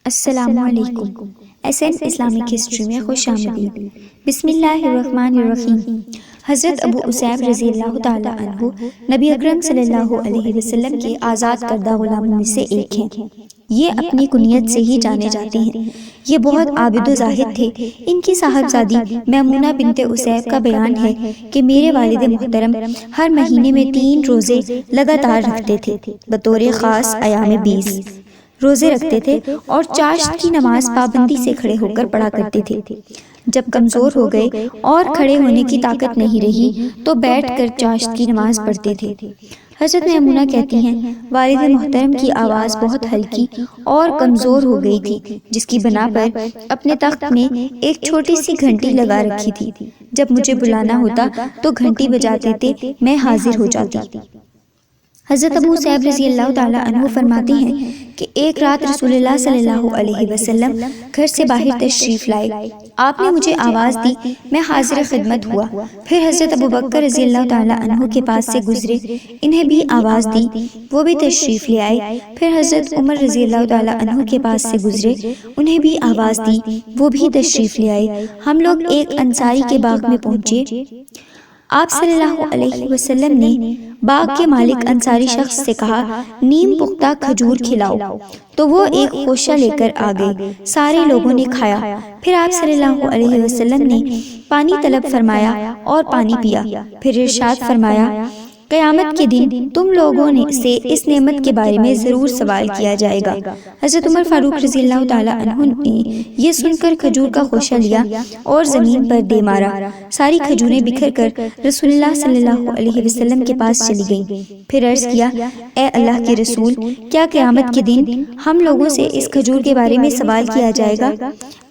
السلام علیکم۔ S an Islamic history میں خوش آمدید۔ بسم اللہ الرحمن الرحیم۔ حضرت ابو اسیب رضی اللہ تعالی عنہ نبی اکرم صلی اللہ علیہ وسلم کے آزاد کردہ غلاموں میں سے ایک ہیں۔ یہ اپنی کنیت سے ہی جانے جاتے ہیں۔ یہ بہت عابد و زاہد تھے۔ ان کی صاحبزادی میمونہ بنت اسیب کا بیان ہے کہ میرے والد محترم ہر مہینے میں 3 روزے لگاتار رکھتے تھے، بطور خاص ایام 20 روزے رکھتے تھے اور چاشت کی نماز پابندی سے کھڑے ہو کر پڑھا کرتے تھے۔ جب کمزور ہو گئے اور کھڑے ہونے کی طاقت نہیں رہی تو بیٹھ کر چاشت کی نماز پڑھتے تھے۔ حضرت میمونہ کہتی ہیں والد محترم کی آواز بہت ہلکی اور کمزور ہو گئی تھی، جس کی بنا پر اپنے تخت میں ایک چھوٹی سی گھنٹی لگا رکھی تھی۔ جب مجھے بلانا ہوتا تو گھنٹی بجاتے تھے، میں حاضر ہو جاتی۔ حضرت ابو اسیب رضی اللہ تعالی عنہ فرماتے ہیں کہ ایک رات رسول اللہ صلی اللہ علیہ وسلم گھر سے باہر تشریف لائے۔ آپ نے مجھے آواز دی، میں حاضر خدمت ہوا۔ پھر حضرت ابو بکر رضی اللہ تعالی عنہ کے پاس سے گزرے، انہیں بھی آواز دی، وہ بھی تشریف لے آئے۔ پھر حضرت عمر رضی اللہ تعالی عنہ کے پاس سے گزرے، انہیں بھی آواز دی، وہ بھی تشریف لے آئے۔ ہم لوگ ایک انصاری کے باغ میں پہنچے۔ آپ صلی اللہ علیہ وسلم نے باغ کے مالک انصاری شخص سے کہا، نیم پختہ کھجور کھلاؤ، تو وہ ایک خوشہ لے کر آ گئے۔ سارے لوگوں نے کھایا۔ پھر آپ صلی اللہ علیہ وسلم نے پانی طلب فرمایا اور پانی پیا۔ پھر ارشاد فرمایا، قیامت کے دن تم لوگوں سے اس نعمت کے بارے میں ضرور سوال کیا جائے گا۔ حضرت عمر فاروق رضی اللہ تعالی عنہ نے یہ سن کر کھجور کا خوشہ لیا اور زمین پر دے مارا۔ ساری کھجوریں بکھر کر رسول اللہ صلی اللہ علیہ وسلم کے پاس چلی گئیں۔ پھر عرض کیا، اے اللہ کے رسول، کیا قیامت کے دن ہم لوگوں سے اس کھجور کے بارے میں سوال کیا جائے گا؟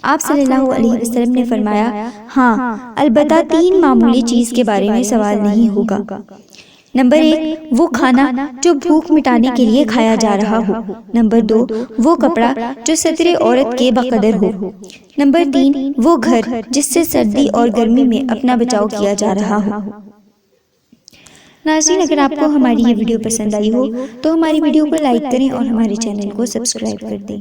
آپ صلی اللہ علیہ وسلم نے فرمایا، ہاں، البتہ 3 معمولی چیز کے بارے میں سوال نہیں ہوگا۔ نمبر 1، وہ کھانا جو بھوک مٹانے کے لیے کھایا جا رہا ہو۔ نمبر 2، وہ کپڑا جو ستر عورت کے بقدر ہو۔ نمبر 3، وہ گھر جس سے سردی اور گرمی میں اپنا بچاؤ کیا جا رہا ہو۔ ناظرین، اگر آپ کو ہماری یہ ویڈیو پسند آئی ہو تو ہماری ویڈیو کو لائک کریں اور ہمارے چینل کو سبسکرائب کر دیں۔